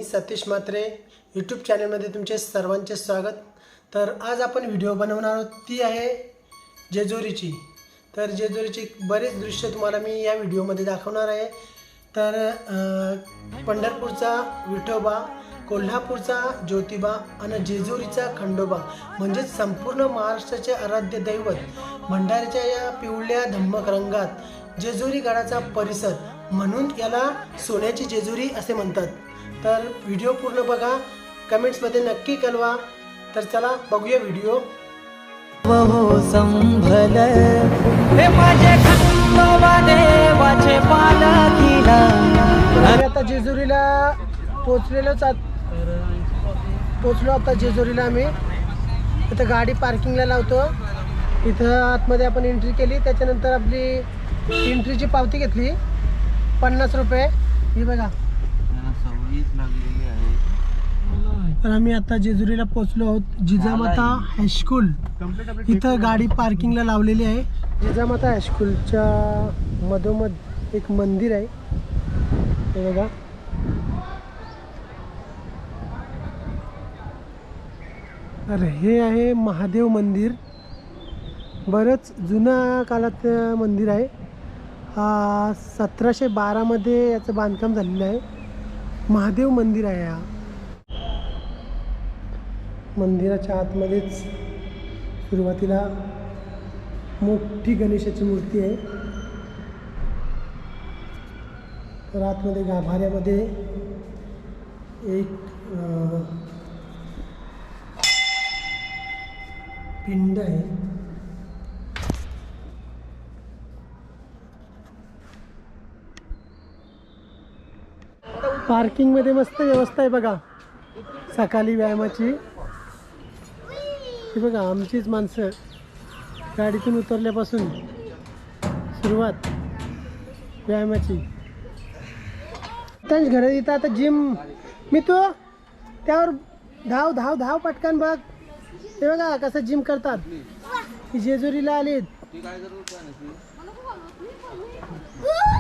Satish Mhatre YouTube चॅनलमध्ये तुमचे सर्वांचे स्वागत। तर आज आपण व्हिडिओ बनवणार आहोत ती आहे जेजुरीची। तर जेजुरीची बरेच दृश्य तुम्हाला मी या व्हिडिओमध्ये दाखवणार आहे। तर पंढरपूरचा विठोबा, कोल्हापूरचा ज्योतिबा आणि जेजुरीचा खंडोबा म्हणजे संपूर्ण महाराष्ट्राचे आराध्य दैवत भंडाऱ्याच्या या पिवळ्या धम्मक रंगात जेजुरी गडाचा परिसर म्हणून याला सोन्याची जेजुरी असे म्हणतात। तर व्हिडिओ पूर्ण बघा, कमेंट्समध्ये नक्की कळवा। तर चला बघूया व्हिडिओ। हो संभल हे माझे खंडोबा देवाचे पालखीला। आता जेजुरीला पोचलो आता जेजुरीला आम्ही। इथं गाडी पार्किंगला लावतो। इथं आतमध्ये आपण एंट्री केली, त्याच्यानंतर आपली एंट्रीची पावती घेतली 50 रुपये। ही बघा लागलेली आहे। तर आम्ही आता जेजुरीला पोचलो आहोत। जिजामाता हायस्कूल इथं गाडी पार्किंगला लावलेली आहे। जिजामाता हायस्कूलच्या मधोमध एक मंदिर आहे, हे बघा। तर हे आहे महादेव मंदिर, बरंच जुना काळात मंदिर आहे। 1712 मध्ये याचं बांधकाम झालेलं आहे। महादेव मंदिर आहे। या मंदिराच्या आतमध्येच सुरुवातीला मोठी गणेशाची मूर्ती आहे। तर आतमध्ये गाभाऱ्यामध्ये एक पिंड आहे। पार्किंग मध्ये मस्त व्यवस्था आहे बघा, सकाळी व्यायामाची। हे बघा आमचीच माणसं गाडीतून उतरल्यापासून सुरुवात व्यायामाची। त्यांच्या घरात इथं आता जिम, मी तो त्यावर धाव धाव धाव पटकन बघ। हे बघा कसं जिम करतात। जेजुरीला आलेत।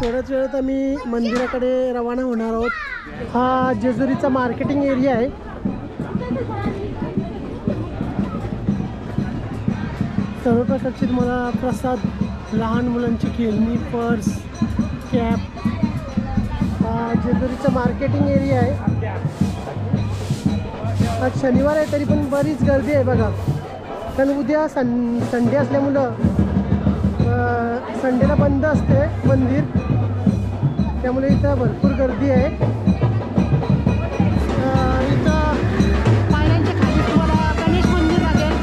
थोड्याच वेळात आम्ही मंदिराकडे रवाना होणार आहोत। हा जेजुरीचा मार्केटिंग एरिया आहे। सर्व प्रकारचे तुम्हाला प्रसाद, लहान मुलांची खेळणी, पर्स, कॅप। हा जेजुरीचा मार्केटिंग एरिया आहे। आज शनिवार आहे तरी पण बरीच गर्दी आहे बघा, कारण उद्या संडे असल्यामुळं संडेला बंद असते मंदिर, त्यामुळे इथं भरपूर गर्दी आहे। इथं पायऱ्यांच्या खाली तुम्हाला गणेश मंदिर लागेल।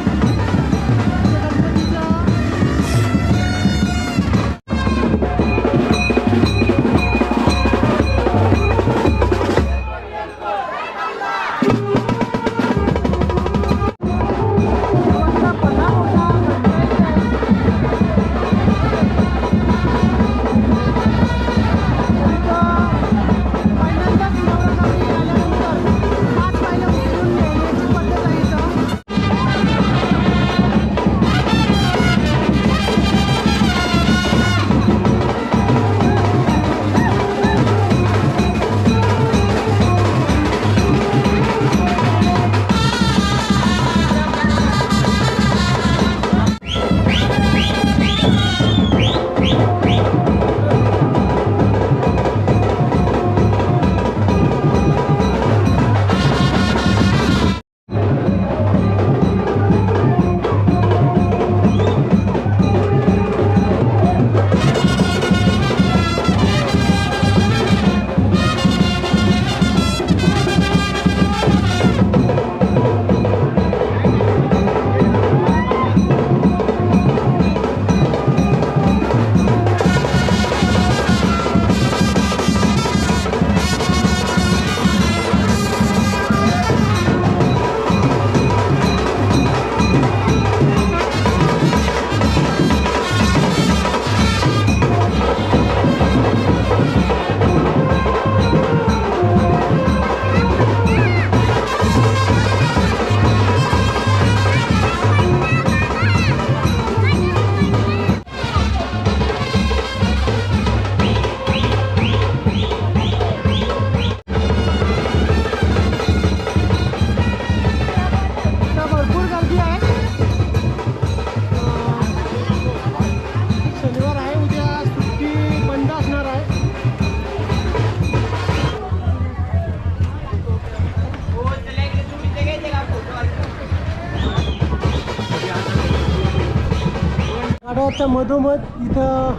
गडाच्या मधोमध इथं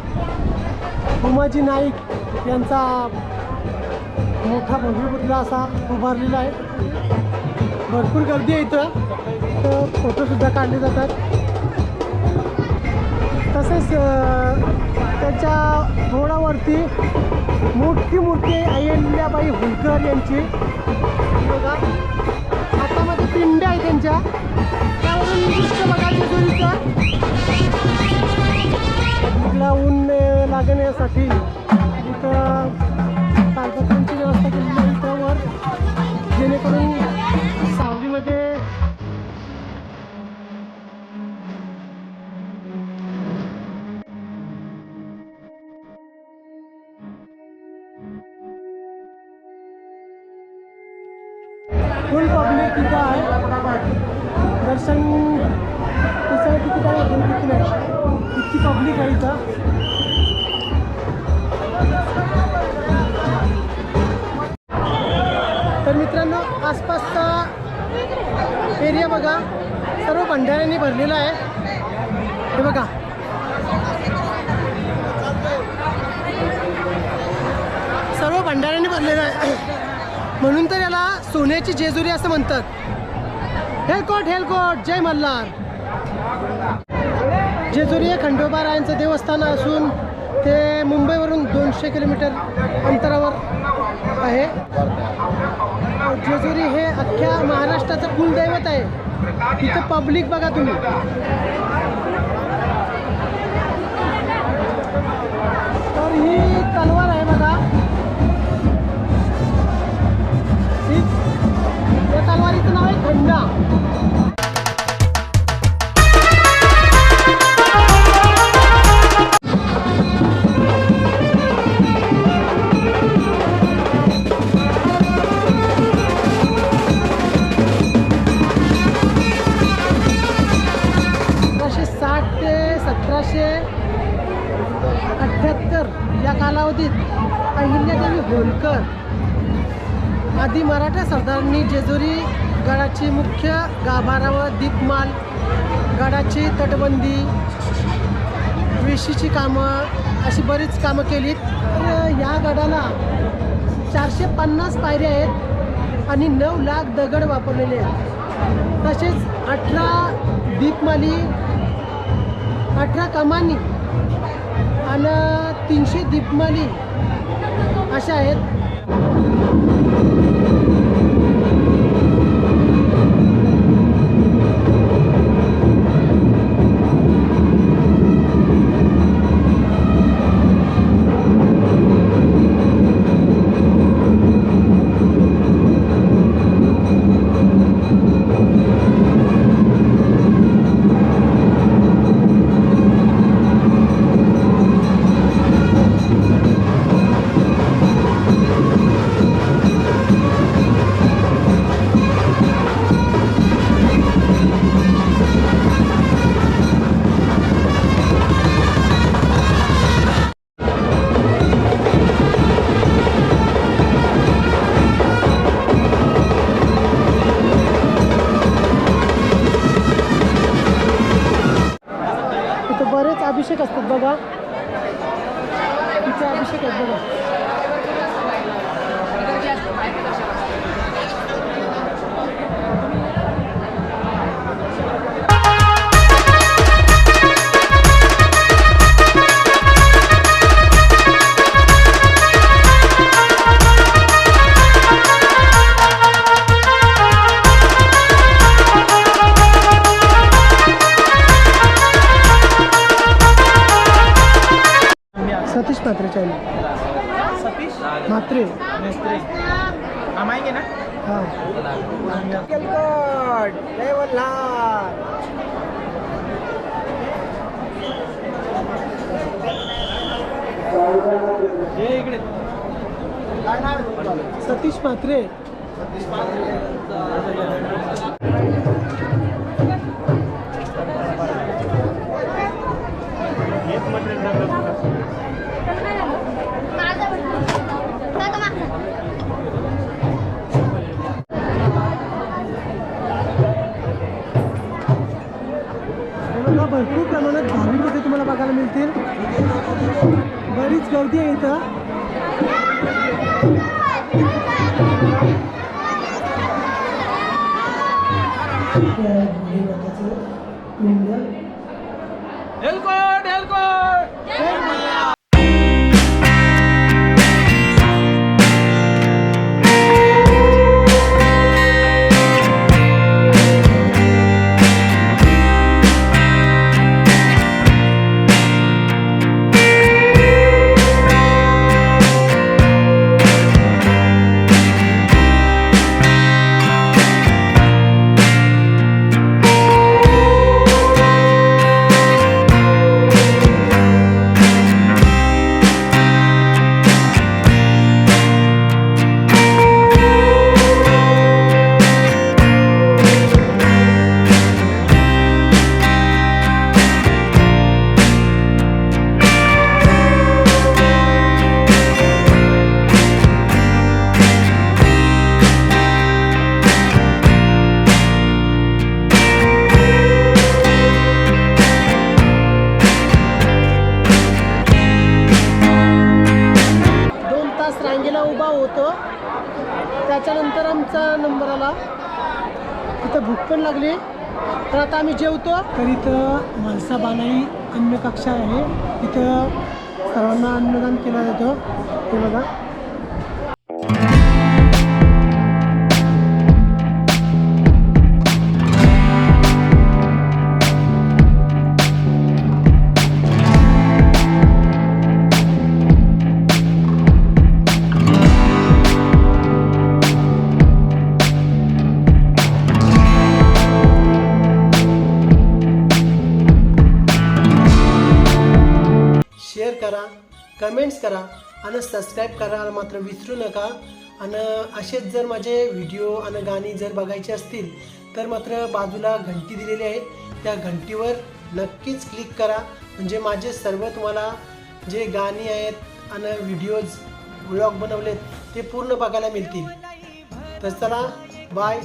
उमाजी नाईक यांचा मोठा भव्य पुतळा असा उभारलेला आहे. भरपूर गर्दी आहे इथं, तर फोटोसुद्धा काढले जातात. तसेच त्याच्या घोडावरती मोठी मूर्ती अहिल्याबाई होळकर यांची बघा. हातामध्ये पिंड आहे त्यांच्या, त्यावरून दृश्य बघा जेजुरीचं. पब्लिकला ऊन लागण्यासाठी इथं तालपत्र्यांची व्यवस्था केलेली आहे इथं वर, जेणेकरून सावलीमध्ये फुल पब्लिक तिथं आहे. दर्शन त्याचं तिकीट आहे, किती नाही इतकी पब्लिक आहे इथं. तर मित्रांनो, आसपासचा एरिया बघा सर्व भंडाऱ्यांनी भरलेला आहे. हे बघा, सर्व भंडाऱ्यांनी भरलेलं आहे. म्हणून तर याला सोन्याची जेजुरी असं म्हणतात. हेलकोट हेलकोट, जय मल्हार. जेजुरी हे खंडोबारायांचं देवस्थान असून ते मुंबईवरून 200 किलोमीटर अंतरावर आहे. जेजुरी हे अख्ख्या महाराष्ट्राचं कुलदैवत आहे. इथं पब्लिक बघा तुम्ही. तर ही तलवार आहे बघा. या तलवारीचं नाव आहे खंडा. या कालावधीत अहिल्यादेवी होळकर आदी मराठा सरदारांनी जेजुरी गडाची मुख्य गाभारा व दीपमाल, गडाची तटबंदी, वेशीची कामं अशी बरीच कामं केलीत. तर या गडाला 450 पायऱ्या आहेत आणि 9 लाख दगड वापरलेले आहेत. तसेच 18 दीपमाली, 18 कमानी आणि 300 दीपमाली अशा आहेत. अभिषेक असतात बघा. तिचे अभिषेक आहेत बघा. सतीश म्हात्रे चैनल. सतीश म्हात्रे मिस्त्री हम आएंगे ना. हाँ. जय मल्हार. ये इकडे. काय नाव आहे तुमचं? सतीश म्हात्रे. सतीश म्हात्रे. भरपूर प्रमाणात भाविक इथे तुम्हाला बघायला मिळतील. बरीच गर्दी आहे इथं. पिंड हेलकोट हेलकोट. 2 तास रांगेला उभा होतो. त्याच्यानंतर आमचा नंबर आला. इथं भूक पण लागली तर आता आम्ही जेवतो. तर इथं माणसा बानाई अन्न कक्षा आहे. इथं सर्वांना अन्नदान केलं जातं. हे बघा. शेअर करा, कमेंट्स करा आणि सबस्क्राईब करायला मात्र विसरू नका. आणि असेच जर माझे व्हिडिओ आणि गाणी जर बघायचे असतील तर मात्र बाजूला घंटी दिलेली आहे. त्या घंटीवर नक्कीच क्लिक करा. म्हणजे माझे सर्व तुम्हाला जे गाणी आहेत आणि व्हिडिओज व्लॉग बनवलेत ते पूर्ण बघायला मिळतील. तर चला बाय.